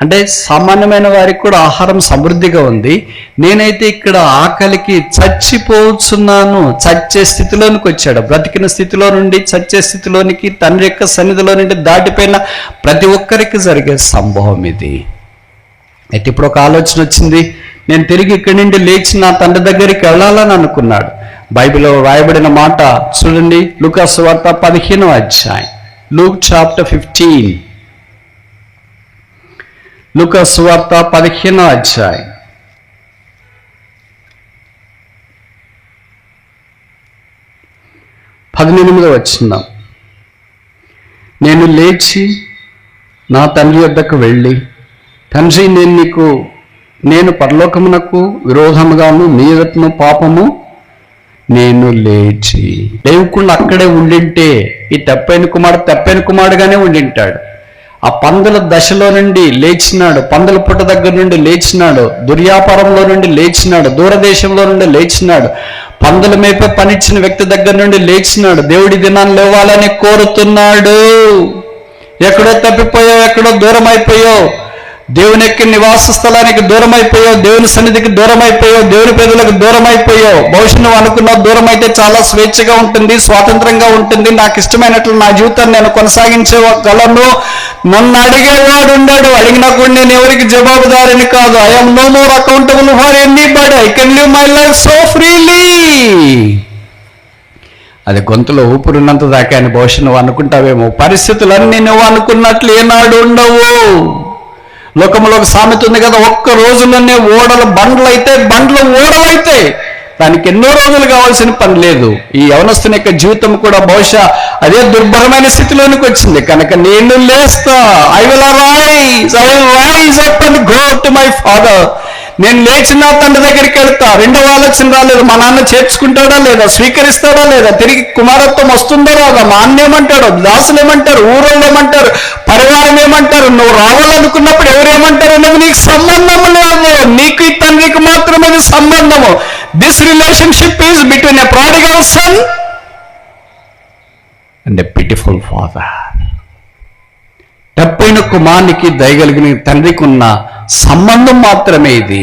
అంటే సామాన్యమైన వారికి కూడా ఆహారం సమృద్ధిగా ఉంది. నేనైతే ఇక్కడ ఆకలికి చచ్చిపోతున్నాను. చచ్చే స్థితిలోనికి వచ్చాడు. బ్రతికిన స్థితిలో నుండి చచ్చే స్థితిలోనికి తండ్రి యొక్క సన్నిధిలో నుండి దాటిపోయిన ప్రతి ఒక్కరికి జరిగే సంభవం ఇది. అయితే ఇప్పుడు ఒక ఆలోచన వచ్చింది, నేను తిరిగి ఇక్కడి నుండి లేచి నా తండ్రి దగ్గరికి వెళ్ళాలని అనుకున్నాడు. బైబిల్లో రాయబడిన మాట చూడండి, లూకా సువార్త 15వ అధ్యాయం, లూక్ చాప్టర్ 15. లూకా సువార్త 15వ అధ్యాయం 18వ వచనం. నేను లేచి నా తండ్రి వద్దకు వెళ్ళి, తండ్రి, నేను పరలోకమునకు విరోధముగాను నీ ఎదుటను పాపము నేను లేచి. లేవకుండా అక్కడే ఉండింటే ఈ తప్పైన కుమారుడుగానే ఉండింటాడు. ఆ పందుల దశలో నుండి లేచినాడు, పందుల పుట్ట దగ్గర నుండి లేచినాడు, దుర్వ్యాపారంలో నుండి లేచినాడు, దూరదేశంలో నుండి లేచినాడు, పందుల మేపే పనిచ్చిన వ్యక్తి దగ్గర నుండి లేచినాడు. దేవుడి దినాన్ని లేవాలని కోరుతున్నాడు. ఎక్కడో తప్పిపోయావు, ఎక్కడో దూరం అయిపోయావు, దేవుని యొక్క నివాస స్థలానికి దూరం అయిపోయావు, దేవుని సన్నిధికి దూరం అయిపోయావు, దేవుని పేదలకు దూరం అయిపోయావు. బహుశా నువ్వు అనుకున్నావు దూరం అయితే చాలా స్వేచ్ఛగా ఉంటుంది, స్వాతంత్రంగా ఉంటుంది, నాకు ఇష్టమైనట్లు నా జీవితాన్ని నేను కొనసాగించగలను. నన్ను అడిగేవాడు ఉన్నాడు, అడిగినా కూడా నేను ఎవరికి జవాబుదారిని కాదు. I am no more accountable for anybody. I can live my life so freely. అది గొంతులో ఊపిరినంత దాకా అని బహుశా నువ్వు అనుకుంటావేమో. పరిస్థితులన్నీ నువ్వు అనుకున్నట్లు ఏనాడు ఉండవు. లోకంలో ఒక సామెత ఉంది కదా, ఒక్క రోజులోనే బండ్లు ఓడలైతే దానికి ఎన్నో రోజులు కావాల్సిన పని లేదు. ఈ యవనస్తుని యొక్క జీవితం కూడా బహుశా అదే దుర్భరమైన స్థితిలోనికి వచ్చింది. కనుక నేను లేస్తా, I will rise up and go to my father. నేను లేచిన తండ్రి దగ్గరికి వెళ్తా. రెండవ ఆలోచన రాలేదు, మా నాన్న చేర్చుకుంటాడా లేదా, స్వీకరిస్తాడా లేదా, తిరిగి కుమారత్వం వస్తుందో రాదా, మా అన్న ఏమంటాడు, దాసులు ఏమంటారు, ఊరోళ్ళు ఏమంటారు, పరివారం ఏమంటారు, నువ్వు రావాలనుకున్నప్పుడు ఎవరేమంటారు అనేది నీకు సంబంధం లేదు. నీకు ఈ తండ్రికి మాత్రమే సంబంధము. This relationship is between a prodigal son and a pitiful father. తప్పైన కుమారునికి దయగలిగిన తండ్రికి ఉన్న సంబంధం మాత్రమే ఇది.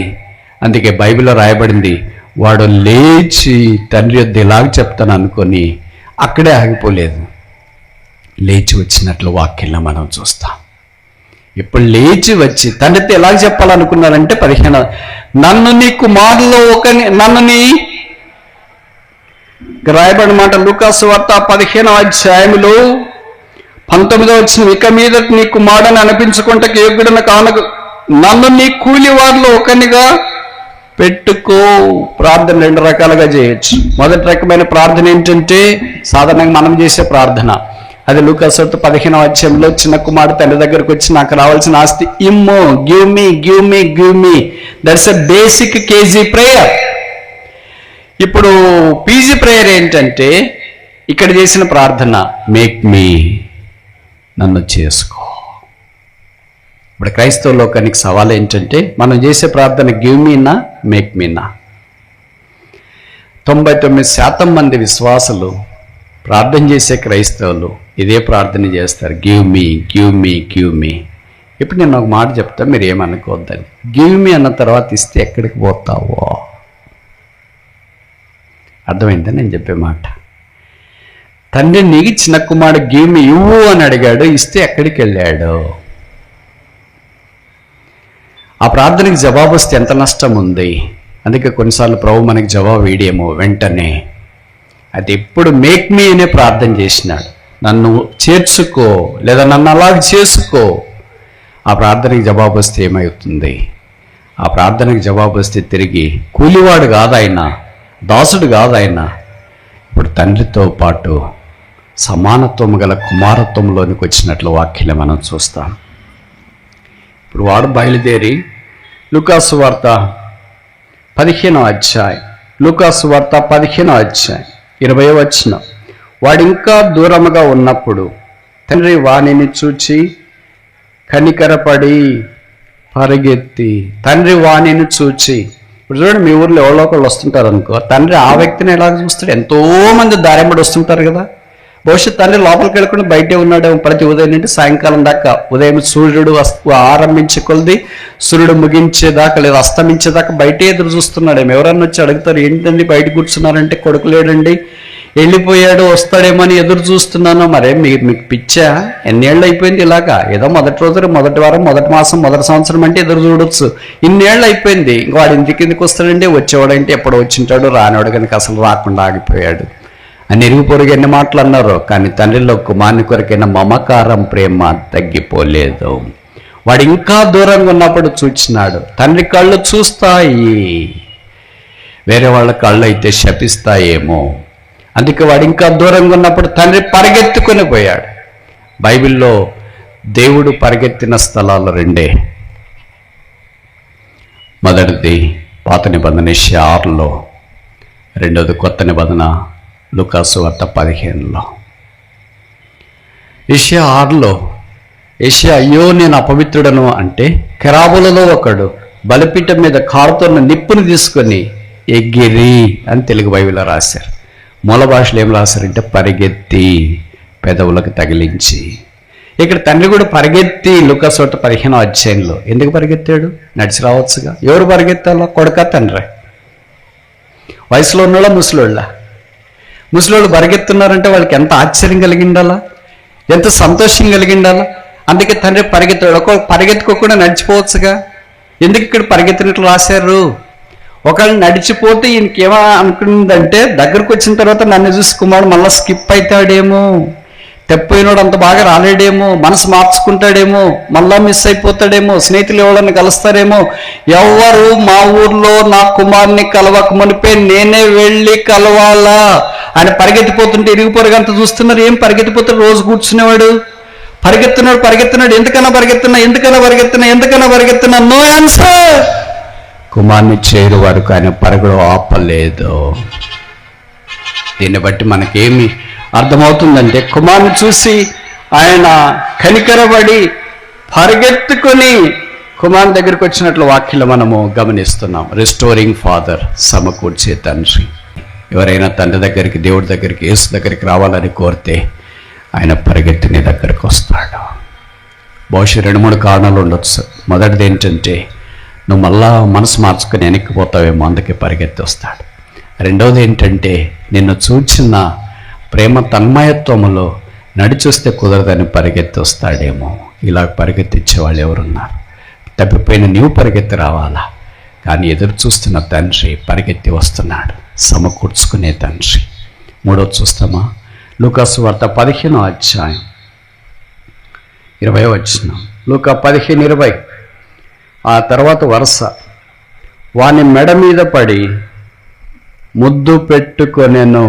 అందుకే బైబిల్లో రాయబడింది, వాడు లేచి తండ్రి యొద్ద ఇలాగ చెప్తాను అనుకొని అక్కడే ఆగిపోలేదు, లేచి వచ్చినట్లు వాక్యంలో మనం చూస్తాం. ఇప్పుడు లేచి వచ్చి తండ్రితో ఎలాగ చెప్పాలనుకున్నారంటే 15, నన్ను నీ కుమారులో రాయబడిన మాట లూకాసు వార్త 15వ అధ్యాయములో 19వ వచనం, ఇక మీద నీ కుమారుడని అనిపించుకుంటకు యోగ్యుడన కానకు నన్ను నీ కూలి వారిలో ఒకనిగా పెట్టుకో. ప్రార్థన 2 రకాలుగా చేయొచ్చు. మొదటి రకమైన ప్రార్థన ఏంటంటే సాధారణంగా మనం చేసే ప్రార్థన. అది లూకాసు వార్త 15వ అధ్యాయంలో చిన్న కుమారుడు తండ్రి దగ్గరకు వచ్చి నాకు రావాల్సిన ఆస్తి ఇమ్ము, give me. That's a basic KG prayer. ఇప్పుడు పీజీ ప్రేయర్ ఏంటంటే ఇక్కడ చేసిన ప్రార్థన మేక్ మీ, నన్ను చేసుకో. ఇప్పుడు క్రైస్తవ లోకానికి సవాల్ ఏంటంటే మనం చేసే ప్రార్థన గివ్ మీనా, మేక్ మీనా. 99% మంది విశ్వాసులు, ప్రార్థన చేసే క్రైస్తవులు ఇదే ప్రార్థన చేస్తారు, గివ్ మీ. ఇప్పుడు నేను ఒక మాట చెప్తా, మీరు ఏమనుకోవద్దని. గివ్ మీ అన్న తర్వాత ఇస్తే ఎక్కడికి పోతావో అర్థమైందా నేను చెప్పే మాట? తండ్రి నీకు చిన్న కుమారుడు గివ్ మీ, ఇవ్వు అని అడిగాడు, ఇస్తే ఎక్కడికి వెళ్ళాడు? ఆ ప్రార్థనకి జవాబు వస్తే ఎంత నష్టం ఉంది. అందుకే కొన్నిసార్లు ప్రభు మనకి జవాబు వేయడేమో వెంటనే. అది ఎప్పుడు మేక్ మీ అనే ప్రార్థన చేసినాడు, నన్ను చేర్చుకో లేదా నన్ను అలా చేసుకో. ఆ ప్రార్థనకి జవాబు వస్తే ఏమవుతుంది? ఆ ప్రార్థనకి జవాబు వస్తే తిరిగి కూలివాడు కాదాయన, దాసుడు కాదాయన, ఇప్పుడు తండ్రితో పాటు సమానత్వం గల కుమారత్వంలోనికి వచ్చినట్లు వాక్యాన్ని మనం చూస్తాం. ఇప్పుడు వాడు బయలుదేరి లూకాసు వార్త 15వ అధ్యాయం 20వ వచనం, వాడు ఇంకా దూరముగా ఉన్నప్పుడు తండ్రి వాణిని చూచి కనికరపడి పరిగెత్తి. తండ్రి వాణిని చూచి, ఇప్పుడు చూడండి మీ ఊర్లో ఎవరో ఒకళ్ళు వస్తుంటారు అనుకో, తండ్రి ఆ వ్యక్తిని ఎలా చూస్తాడు? ఎంతో మంది దారిబడి వస్తుంటారు కదా. భవిష్యత్ తండ్రి లోపలికి వెళ్ళకుండా బయటే ఉన్నాడేమో ప్రతి ఉదయం నుండి సాయంకాలం దాకా. ఉదయం సూర్యుడు ఆరంభించే కొలది సూర్యుడు ముగించేదాకా లేదా అస్తమించేదాకా బయటే ఎదురు చూస్తున్నాడేమో. ఎవరన్నా వచ్చి అడుగుతారు, ఏంటండి బయట కూర్చున్నారంటే, కొడుకు లేడండి, వెళ్ళిపోయాడు, వస్తాడేమో అని ఎదురు చూస్తున్నాను. మరే మీకు పిచ్చా? ఎన్నేళ్ళు అయిపోయింది ఇలాగా? ఏదో మొదటి రోజు, మొదటి వారం, మొదటి మాసం, మొదటి సంవత్సరం అంటే ఎదురు చూడొచ్చు. ఇన్నేళ్ళు అయిపోయింది, ఇంక వాడు ఇంటికి కిందకి వస్తాడండి, వచ్చేవాడంటే ఎప్పుడు వచ్చింటాడు, రానివాడు కనుక అసలు రాకుండా ఆగిపోయాడు అని ఇరుగు పొరుగు ఎన్ని మాటలు అన్నారు. కానీ తండ్రిలో కుమారుని కొరకైన మమకారం, ప్రేమ తగ్గిపోలేదు. వాడు ఇంకా దూరంగా ఉన్నప్పుడు చూచినాడు. తండ్రి కళ్ళు చూస్తాయి, వేరే వాళ్ళ కళ్ళు అయితే శపిస్తాయేమో. అందుకే వాడు ఇంకా దూరంగా ఉన్నప్పుడు తండ్రి పరిగెత్తుకొని పోయాడు. బైబిల్లో దేవుడు పరిగెత్తిన స్థలాలు 2. మొదటిది పాత నిబంధన యెషయా 6లో, రెండోది కొత్త నిబంధన లూకాసు వార్త 15లో. యెషయా 6లో యెషయా అయ్యో నేను అపవిత్రుడను అంటే, కెరాబులలో ఒకడు బలిపీఠం మీద కారుతున్న నిప్పుని తీసుకొని ఎగిరి అని తెలుగు బైబిల్లో రాశారు. మూల భాషలో ఏం రాశారంటే పరిగెత్తి, పెదవులకు తగిలించి. ఇక్కడ తండ్రి కూడా పరిగెత్తి లూకాసు వార్త 15వ అధ్యాయంలో. ఎందుకు పరిగెత్తాడు? నడిచి రావచ్చుగా. ఎవరు పరిగెత్తాలా? కొడుకా తండ్రి? వయసులో ఉన్నోళ్ళ ముసలోళ్ళ? ముసలోళ్ళు పరిగెత్తున్నారంటే వాళ్ళకి ఎంత ఆశ్చర్యం కలిగిండాలా, ఎంత సంతోషం కలిగిండాలా. అందుకే తండ్రి పరిగెత్తాడు. ఒక పరిగెత్తుకోకుండా నడిచిపోవచ్చుగా. ఎందుకు ఇక్కడ పరిగెత్తినట్లు రాశారు? ఒకళ్ళు నడిచిపోతే ఈయనకేమో అనుకుందంటే దగ్గరకు వచ్చిన తర్వాత నన్ను చూసి కుమారుడు మళ్ళీ స్కిప్ అవుతాడేమో, తెప్పోయినోడు అంత బాగా రాలేడేమో, మనసు మార్చుకుంటాడేమో, మళ్ళా మిస్ అయిపోతాడేమో, స్నేహితులు ఎవరన్నా కలుస్తారేమో, ఎవరు మా ఊర్లో నా కుమారుని కలవక మునిపే నేనే వెళ్ళి కలవాలా ఆయన పరిగెత్తిపోతుంటే ఇరుగు పొరుగంతా చూస్తున్నారు. ఏం పరిగెత్తిపోతాడు? రోజు కూర్చునేవాడు పరిగెత్తున్నాడు. ఎందుకన్నా పరిగెత్తున్నా నో ఆన్సర్. కుమారుని చేరు వరకు ఆయన పరుగులో ఆపలేదు. దీన్ని బట్టి మనకేమి అర్థమవుతుందంటే కుమారుని చూసి ఆయన కనికరపడి పరిగెత్తుకొని కుమారుని దగ్గరికి వచ్చినట్లు వాక్యలో మనము గమనిస్తున్నాం. రెస్టోరింగ్ ఫాదర్, సమకూర్చే తండ్రి. ఎవరైనా తండ్రి దగ్గరికి, దేవుడి దగ్గరికి, యేసు దగ్గరికి రావాలని కోరితే ఆయన పరిగెత్తి నీ దగ్గరికి వస్తాడు. బహుశా 2-3 కారణాలు ఉండొచ్చు. మొదటిది ఏంటంటే నువ్వు మళ్ళా మనసు మార్చుకొని వెనక్కిపోతావేమో, అందుకే పరిగెత్తి వస్తాడు. రెండవది ఏంటంటే నిన్ను చూచిన ప్రేమ తన్మయత్వములో నడిచొస్తే కుదరదని పరిగెత్తి వస్తాడేమో. ఇలా పరిగెత్తిచ్చే వాళ్ళు ఎవరున్నారు? తప్పిపోయిన నీవు పరిగెత్తి రావాలా, కానీ ఎదురు చూస్తున్న తండ్రి పరిగెత్తి వస్తున్నాడు, సమకూర్చుకునే తండ్రి. మూడోది చూస్తామా? లూకాసు వార్త 15వ అధ్యాయం 20వ వచనం. లూకా 15:20. ఆ తర్వాత వరుస, వాని మెడ మీద పడి ముద్దు పెట్టుకొనెను.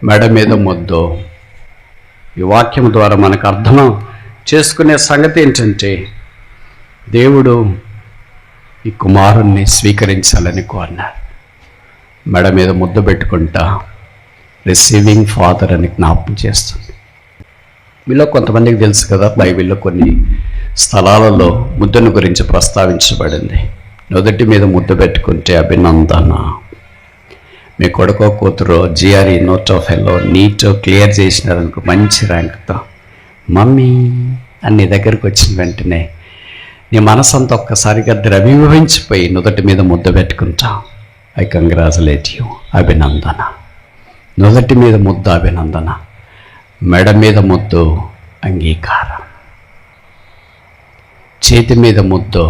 మెడ మీద ముద్దు. ఈ వాక్యం ద్వారా మనకు అర్థం చేసుకునే సంగతి ఏంటంటే దేవుడు ఈ కుమారుణ్ణి స్వీకరించాలని కోరినాడు. మెడ మీద ముద్దు పెట్టుకుంటా రిసీవింగ్ ఫాదర్ అని జ్ఞాపకం చేస్తుంది. మీలో కొంతమందికి తెలుసు కదా, బైబిల్లో కొన్ని స్థలాలలో ముద్దును గురించి ప్రస్తావించబడింది. నుదుటి మీద ముద్దు పెట్టుకుంటే అభినందన. మీ కొడుకో కూతురు జిఆర్ఈ నోట్ ఆఫ్ ఎల్లో నీట్ క్లియర్ చేసినారనుకో, మంచి ర్యాంక్తో మమ్మీ అని నీ దగ్గరికి వచ్చిన వెంటనే నీ మనసంతా ఒక్కసారిగా ద్రవీభవించిపోయి నుదుటి మీద ముద్దు పెట్టుకుంటాం. ఐ కంగ్రాచులేట్ యూ, అభినందన. నుదుటి మీద ముద్దు అభినందన, మెడ మీద ముద్దు అంగీకారం, చేతి మీద ముద్దు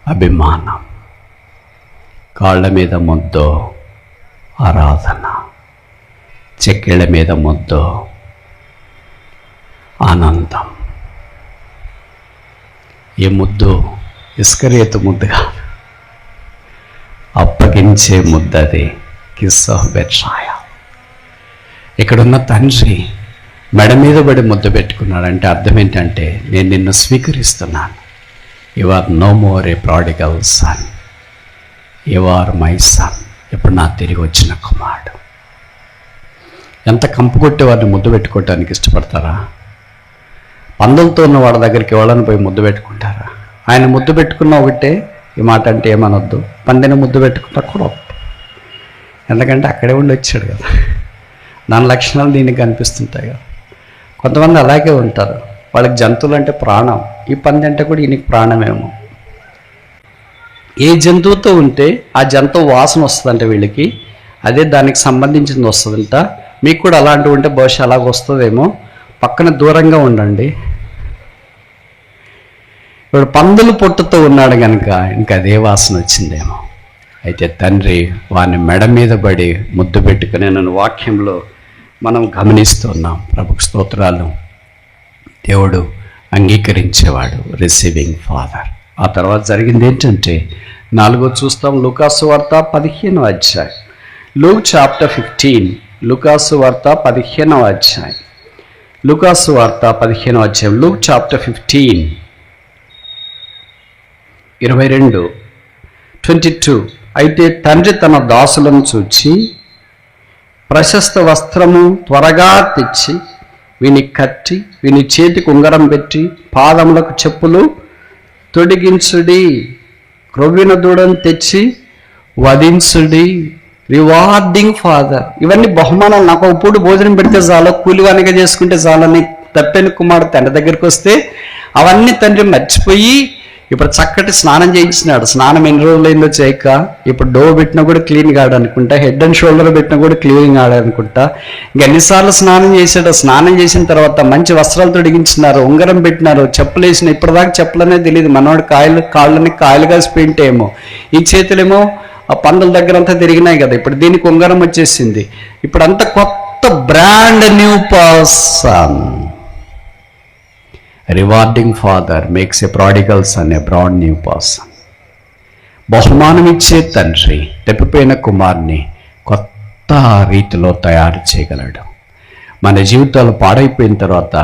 అభిమానం, కాళ్ళ మీద ముద్దు ఆరాధన, చెక్కిళ్ళ మీద ముద్దు ఆనందం. ఈ ముద్దు ఇస్కరియోతు ముద్దుగా అప్పగించే ముద్దది, కిస్ ఆఫ్ బెత్షాయ. ఇక్కడున్న తండ్రి మెడ మీద పడి ముద్దు పెట్టుకున్నాడంటే అర్థం ఏంటంటే నేను నిన్ను స్వీకరిస్తున్నాను. You are no more a prodigal son, you are my son. ఇప్పుడు నా తిరిగి వచ్చిన కుమారుడు. ఎంత కంపు కొట్టే వారిని ముద్దు పెట్టుకోవటానికి ఇష్టపడతారా? పందులతో ఉన్న వాడి దగ్గరికి ఎవరైనా పోయి ముద్దు పెట్టుకుంటారా? ఆయన ముద్దు పెట్టుకున్న ఒకటే, ఈ మాట అంటే ఏమనొద్దు, పందిని ముద్దు పెట్టుకుంటా కూడా ఒకటి. ఎందుకంటే అక్కడే ఉండి వచ్చాడు కదా, దాని లక్షణాలు దీనికి కనిపిస్తుంటాయి కదా. కొంతమంది అలాగే ఉంటారు, వాళ్ళకి జంతువులు అంటే ప్రాణం. ఈ పంది అంటే కూడా ఈయనకి ప్రాణమేమో. ఏ జంతువుతో ఉంటే ఆ జంతువు వాసన వస్తుందంటే వీళ్ళకి, అదే దానికి సంబంధించింది వస్తుందంట. మీకు కూడా అలాంటివి ఉంటే బహుశా అలాగ వస్తుందేమో. పక్కన దూరంగా ఉండండి. ఇప్పుడు పందులు పొట్టుతో ఉన్నాడు కనుక ఇంకా అదే వాసన వచ్చిందేమో. అయితే తండ్రి వాని మెడ మీద పడి ముద్దు పెట్టుకుని నన్ను వాక్యంలో మనం గమనిస్తున్నాం. ప్రభుకు స్తోత్రాలు. దేవుడు అంగీకరించేవాడు, రిసీవింగ్ ఫాదర్. ఆ తర్వాత జరిగింది ఏంటంటే 4 చూస్తాం. లూకాసు వార్త 15వ అధ్యాయం. Luke chapter 15. లూకాసు వార్త 15వ అధ్యాయం. లూకాసు వార్త 15వ అధ్యాయం. Luke chapter 15 22. అయితే తండ్రి తన దాసులను చూచి ప్రశస్త వస్త్రము త్వరగా తెచ్చి వీని కట్టి వీని చేతికి ఉంగరం పెట్టి పాదములకు చెప్పులు తొడిగించుడి, క్రొవ్విన దూడను తెచ్చి వధించుడి. Rewarding father. ఇవన్నీ బహుమానాలు. నాకు ఒక పూట భోజనం పెడితే చాలు, కూలివానిగా చేసుకుంటే చాలని తప్పని కుమారుడు తండ్రి దగ్గరికి వస్తే అవన్నీ తండ్రి మర్చిపోయి ఇప్పుడు చక్కటి స్నానం చేయించినాడు. స్నానం ఎన్ని రోజులైందో చేయక, ఇప్పుడు డో పెట్టినా కూడా క్లీన్ కాడు అనుకుంటా, హెడ్ అండ్ షోల్డర్ పెట్టినా కూడా క్లీన్ కాడు అనుకుంటా. ఇంక ఎన్నిసార్లు స్నానం చేశాడో. స్నానం చేసిన తర్వాత మంచి వస్త్రాలు తొడిగించినారు, ఉంగరం పెట్టినారు, చెప్పులు వేసిన. ఇప్పటిదాకా చెప్పులనే తెలియదు మనవాడు. కాళ్ళని కాయలు కలిసి పెయింటేమో, ఈ చేతులేమో ఆ పందుల దగ్గర అంతా తిరిగినాయి కదా. ఇప్పుడు దీనికి ఉంగరం వచ్చేసింది. ఇప్పుడు అంతా కొత్త brand new person. Rewarding father makes a prodigal sun a brand new person. బహుమానం ఇచ్చే తండ్రి తప్పిపోయిన కుమార్ని కొత్త రీతిలో తయారు చేయగలడు. మన జీవితాలు పాడైపోయిన తర్వాత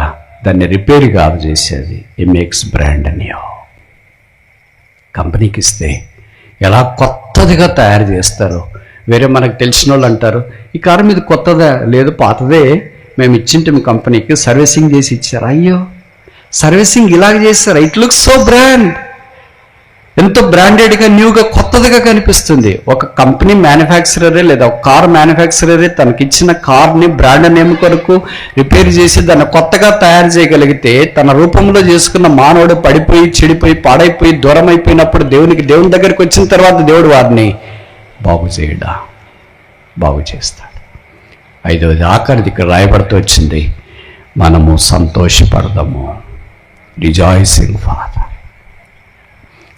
దాన్ని రిపేర్ కాదు చేసేది. It makes brand new. కంపెనీకి ఇస్తే ఎలా కొత్తదిగా తయారు చేస్తారు. వేరే మనకు తెలిసిన వాళ్ళు అంటారు, ఈ కారు మీద కొత్తదా? లేదు, పాతదే, మేము ఇచ్చింటే మీ కంపెనీకి సర్వీసింగ్ చేసి ఇచ్చారు. అయ్యో, సర్వీసింగ్ ఇలాగ చేస్తారు. It looks so brand. ఎంతో బ్రాండెడ్గా, న్యూగా, కొత్తదిగా కనిపిస్తుంది. ఒక కంపెనీ మ్యానుఫ్యాక్చరరే లేదా ఒక కార్ మ్యానుఫ్యాక్చరరే తనకిచ్చిన కార్ని బ్రాండ్ నేమ్ కొరకు రిపేర్ చేసి దాన్ని కొత్తగా తయారు చేయగలిగితే, తన రూపంలో చేసుకున్న మానవుడు పడిపోయి, చెడిపోయి, పాడైపోయి, దూరం అయిపోయినప్పుడు దేవుని దగ్గరికి వచ్చిన తర్వాత దేవుడు వారిని బాగు చేయడా? బాగు చేస్తాడు. ఐదవది, ఆఖరిది ఇక్కడ రాయబడుతూ వచ్చింది, మనము సంతోషపడదాము. Rejoicing father.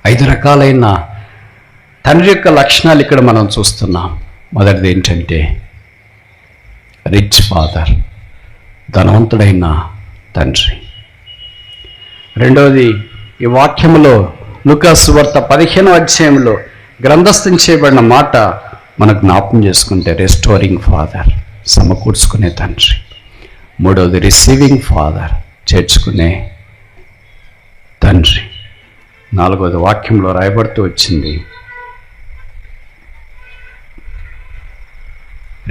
5 రకాలైన తండ్రి యొక్క లక్షణాలు ఇక్కడ మనం చూస్తున్నాం. మొదటిది ఏంటంటే రిచ్ ఫాదర్, ధనవంతుడైన తండ్రి. రెండవది, ఈ వాక్యములో లూకాసు వార్త 15వ అధ్యాయంలో గ్రంథస్థం చేయబడిన మాట మనకు జ్ఞాపకం చేసుకుంటే రెస్టోరింగ్ ఫాదర్, సమకూర్చుకునే తండ్రి. మూడవది రిసీవింగ్ ఫాదర్, చేర్చుకునే తండ్రి. నాలుగవది వాక్యంలో రాయబడుతూ వచ్చింది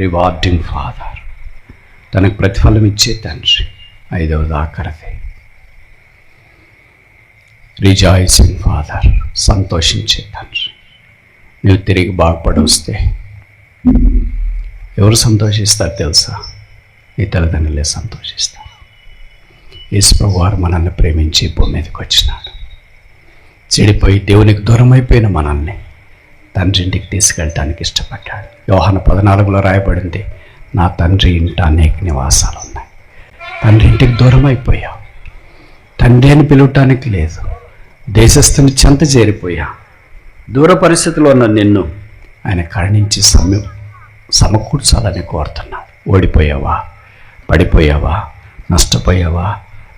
రివార్డింగ్ ఫాదర్, తనకు ప్రతిఫలం ఇచ్చే తండ్రి. ఐదవది ఆఖరిది రిజాయిసింగ్ ఫాదర్, సంతోషించే తండ్రి. నువ్వు తిరిగి బాగుపడి వస్తే ఎవరు సంతోషిస్తారు తెలుసా? నీ తల్లిదండ్రులే సంతోషిస్తారు. యేసుప్రభువు వారు మనల్ని ప్రేమించి భూమి మీదకి వచ్చినాడు. చెడిపోయి దేవునికి దూరం అయిపోయిన మనల్ని తండ్రి ఇంటికి తీసుకెళ్ళటానికి ఇష్టపడ్డాడు. యోహాను 14లో రాయబడింది, నా తండ్రి ఇంట అనేక నివాసాలు ఉన్నాయి. తండ్రి ఇంటికి దూరం అయిపోయావు. తండ్రి అని పిలవటానికి లేదు. దేశస్థుని చెంత చేరిపోయా. దూర పరిస్థితిలో ఉన్న నిన్ను ఆయన కరుణించి సమకూర్చాలని కోరుతున్నాడు. ఓడిపోయావా? పడిపోయావా? నష్టపోయావా?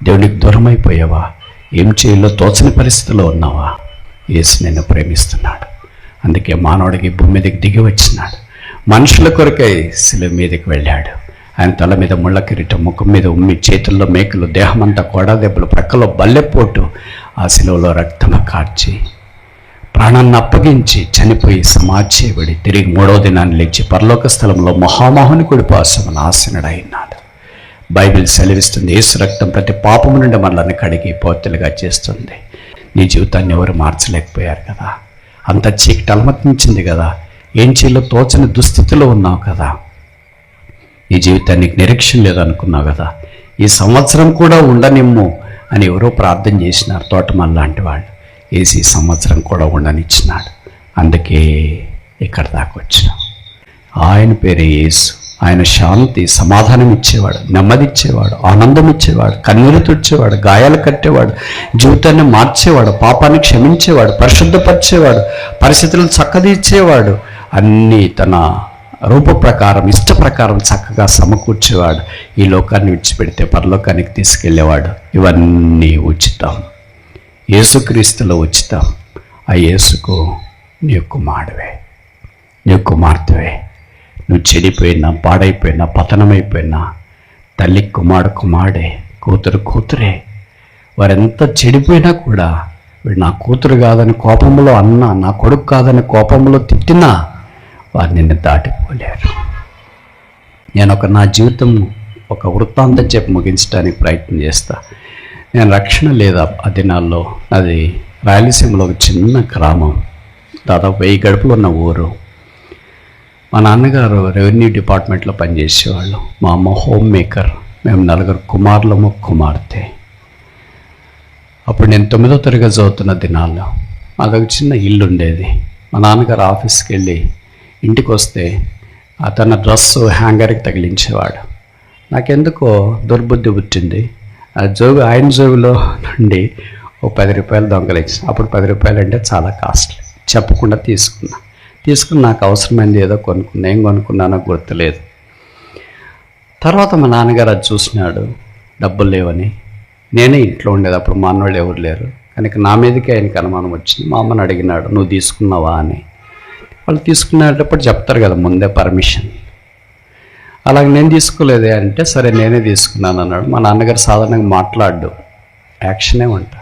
దేవునికి దూరం అయిపోయావా? ఏం చేయాలో తోచని పరిస్థితిలో ఉన్నావా? యేసు నిన్ను ప్రేమిస్తున్నాడు. అందుకే మానవుడికి భూమి మీదకి దిగి వచ్చినాడు. మనుషుల కొరకై శిలువ మీదకి వెళ్ళాడు. ఆయన తల మీద ముళ్ళ కిరీటం, ముఖం మీద ఉమ్మి, చేతుల్లో మేకలు, దేహమంతా కొడదెబ్బలు, ప్రక్కలో బల్లెపోటు, ఆ శిలువలో రక్తము కార్చి ప్రాణాన్ని అప్పగించి చనిపోయి సమాధి చేయబడి తిరిగి 3వ దినాన్ని లేచి పరలోక స్థలంలో మహామహునికుడి పాశమున ఆసీనుడైనాడు. బైబిల్ సెలవిస్తుంది, యేసు రక్తం ప్రతి పాపము నుండి మనల్ని కడిగి పోతులుగా చేస్తుంది. నీ జీవితాన్ని ఎవరు మార్చలేకపోయారు కదా. అంత చీకటి అలమతించింది కదా. ఏం చేయాలో తోచని దుస్థితిలో ఉన్నావు కదా. నీ జీవితానికి నిరీక్షణ లేదనుకున్నావు కదా. ఈ సంవత్సరం కూడా ఉండనిమ్ము అని ఎవరో ప్రార్థన చేసినారు, తోటమల్లి లాంటి వాళ్ళు. ఈ సంవత్సరం కూడా ఉండనిచ్చినాడు. అందుకే ఇక్కడ దాకా వచ్చాం. ఆయన పేరే యేసు. ఆయన శాంతి, సమాధానం ఇచ్చేవాడు, నెమ్మది ఇచ్చేవాడు, ఆనందం ఇచ్చేవాడు, కన్నీరు తుడిచేవాడు, గాయాలు కట్టేవాడు, జీవితాన్ని మార్చేవాడు, పాపాన్ని క్షమించేవాడు, పరిశుద్ధపరిచేవాడు, పరిస్థితులను చక్కదిచ్చేవాడు, అన్నీ తన రూప ప్రకారం, ఇష్ట ప్రకారం చక్కగా సమకూర్చేవాడు. ఈ లోకాన్ని విడిచిపెడితే పరలోకానికి తీసుకెళ్ళేవాడు. ఇవన్నీ ఉచితం, యేసుక్రీస్తులో ఉచితం. ఆ యేసుకు నీ కుమారుడివే, నీ కుమార్తెవే. నువ్వు చెడిపోయినా, పాడైపోయినా, పతనమైపోయినా, తల్లి కుమారుడే, కూతురు కూతురే. వారెంత చెడిపోయినా కూడా వీడు నా కూతురు కాదని కోపంలో అన్నా, నా కొడుకు కాదని కోపంలో తిట్టినా వారు నిన్ను దాటిపోలేరు. నేను నా జీవితం ఒక వృత్తాంతం చెప్పి ముగించడానికి ప్రయత్నం చేస్తా. నేను రక్షణ లేదా ఆ దినాల్లో. అది రాయలసీమలో ఒక చిన్న గ్రామం, దాదాపు 1000 గడుపులు ఉన్న ఊరు. మా నాన్నగారు రెవెన్యూ డిపార్ట్మెంట్లో పనిచేసేవాళ్ళు. మా అమ్మ హోమ్ మేకర్. మేము 4 కుమారులము, కుమార్తె. అప్పుడు నేను 9వ తరగతి చదువుతున్న దినాల్లో మాదొక చిన్న ఇల్లు ఉండేది. మా నాన్నగారు ఆఫీస్కి వెళ్ళి ఇంటికి వస్తే తన డ్రెస్సు హ్యాంగర్కి తగిలించేవాడు. నాకెందుకో దుర్బుద్ధి పుట్టింది. ఆయన జోబులో నుండి ఓ 10 రూపాయలు దొంగలించి, అప్పుడు 10 రూపాయలు అంటే చాలా కాస్ట్లీ, చెప్పకుండా తీసుకుని నాకు అవసరమైంది ఏదో కొనుక్కున్నా. ఏం కొనుక్కున్నానో గుర్తులేదు. తర్వాత మా నాన్నగారు అది చూసినాడు, డబ్బులు లేవని. నేనే ఇంట్లో ఉండేది అప్పుడు, మా అన్నోళ్ళు ఎవరు లేరు కనుక నా మీదకే ఆయనకి అనుమానం వచ్చింది. మా అమ్మని అడిగినాడు, నువ్వు తీసుకున్నావా అని. వాళ్ళు తీసుకునేటప్పుడు చెప్తారు కదా ముందే పర్మిషన్. అలాగే నేను తీసుకోలేదే అంటే, సరే నేనే తీసుకున్నాను అన్నాడు. మా నాన్నగారు సాధారణంగా మాట్లాడు, యాక్షనే ఉంటుంది.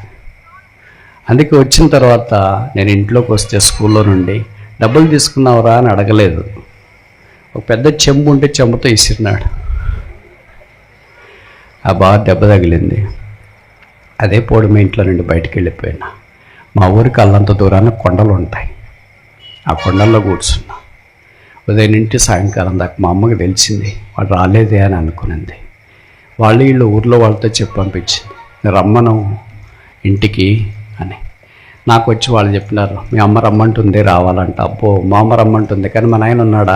అందుకే వచ్చిన తర్వాత నేను ఇంట్లోకి వస్తే స్కూల్లో నుండి డబ్బులు తీసుకున్నావురా అని అడగలేదు. ఒక పెద్ద చెంబు ఉంటే చెంబుతో ఇసిరినాడు. బాగా దెబ్బ తగిలింది. అదే పోడు మీ ఇంట్లో నుండి బయటికి వెళ్ళిపోయినా. మా ఊరికి అల్లంత దూరాన కొండలు ఉంటాయి. ఆ కొండల్లో కూర్చున్నా. ఉదయం నుండి సాయంకాలం దాకా మా అమ్మకి తెలిసింది, వాడు రాలేదే అని అనుకునింది. వీళ్ళు ఊర్లో వాళ్ళతో చెప్పి పంపించింది, రమ్మను ఇంటికి అని. నాకు వచ్చి వాళ్ళు చెప్పినారు, మీ అమ్మ రమ్మంటుంది రావాలంట. అబ్బో, మా అమ్మ రమ్మంటుంది కానీ మా నాయన ఉన్నాడా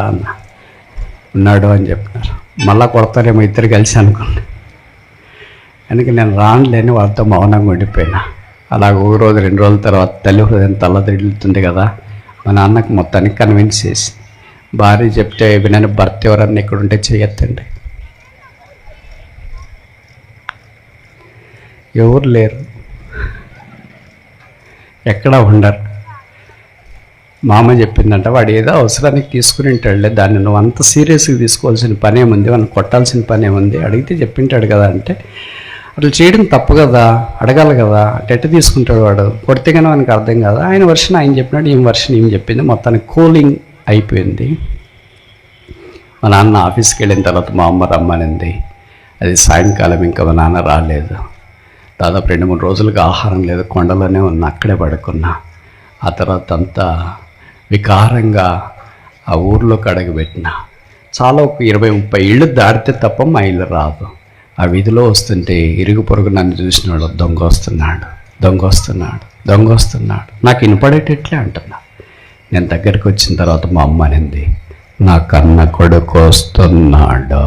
ఉన్నాడు అని చెప్పినారు. మళ్ళా కొడతారేమో ఇద్దరు కలిసి అనుకున్నా. అందుకే నేను రానులేని వాళ్ళతో మౌనంగా ఉండిపోయినా. అలాగ ఒక రోజు 2 రోజుల తర్వాత తల్లి హృదయం తల్లదిల్లుతుంది కదా, మా నాన్నకు మొత్తానికి కన్విన్స్ చేసి, భార్య చెప్తే వినని భర్త ఎవరన్నా ఇక్కడ ఉంటే చేయొద్దండి. ఎవరు లేరు, ఎక్కడా ఉండరు. మా అమ్మ చెప్పిందంట, వాడు ఏదో అవసరానికి తీసుకుని ఉంటాడులే, దాన్ని నువ్వు అంత సీరియస్గా తీసుకోవాల్సిన పని ఏముంది, మనం కొట్టాల్సిన పని ఏముంది, అడిగితే చెప్పింటాడు కదా అంటే, అట్లా చేయడం తప్పు కదా, అడగాలి కదా, ఎట్ట తీసుకుంటాడు వాడు, కొడితే కానీ మనకు అర్థం కదా. ఆయన వర్షన్ ఆయన చెప్పినాడు, ఈమె వర్షన్ ఈమె చెప్పింది. మొత్తానికి కూలింగ్ అయిపోయింది. మా నాన్న ఆఫీస్కి వెళ్ళిన తర్వాత మా అమ్మ రమ్మనింది. అది సాయంకాలం ఇంకా మా నాన్న రాలేదు. దాదాపు 2-3 రోజులుగా ఆహారం లేదు, కొండలోనే ఉన్నా, అక్కడే పడుకున్నా. ఆ తర్వాత అంతా వికారంగా ఆ ఊర్లోకి అడుగుపెట్టిన. చాలా ఒక 20-30 ఇళ్ళు దాటితే తప్ప మా ఇల్లు రాదు. ఆ వీధిలో వస్తుంటే ఇరుగు పొరుగు నన్ను చూసినాడు, దొంగ వస్తున్నాడు నాకు వినపడేటట్లే అంటున్నా. నేను దగ్గరికి వచ్చిన తర్వాత మా అమ్మ అనింది, నా కన్న కొడుకు వస్తున్నాడు.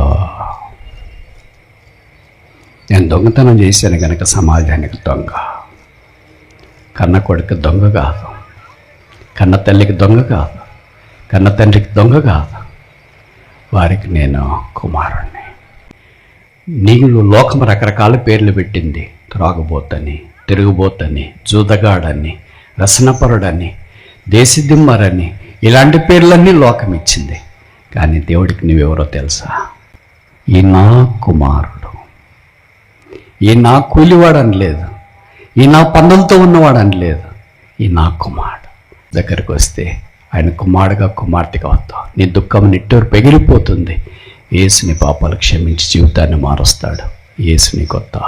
నేను దొంగతనం చేశాను కనుక సమాజానికి దొంగ. కన్న కొడుకు దొంగ కాదు, కన్న తల్లికి దొంగ కాదు, కన్న తండ్రికి దొంగ కాదు, వారికి నేను కుమారుణ్ణి. నీకు లోకం రకరకాల పేర్లు పెట్టింది, త్రాగుబోతని, తిరుగుబోతని, జూదగాడని, రసనపరుడని, దేశదిమ్మరని, ఇలాంటి పేర్లన్నీ లోకం ఇచ్చింది. కానీ దేవుడికి నువ్వెవరో తెలుసా? ఈ నా కుమారుడు, ఈ నా కూలివాడని లేదు, ఈ నా పన్నులతో ఉన్నవాడని లేదు, ఈ నా కుమారుడు. దగ్గరికి వస్తే ఆయన కుమారుడుగా కుమార్తెగా వస్తావు. నీ దుఃఖం నిట్టూరు పెగిలిపోతుంది. యేసుని పాపాలు క్షమించి జీవితాన్ని మారుస్తాడు. యేసుని కొత్త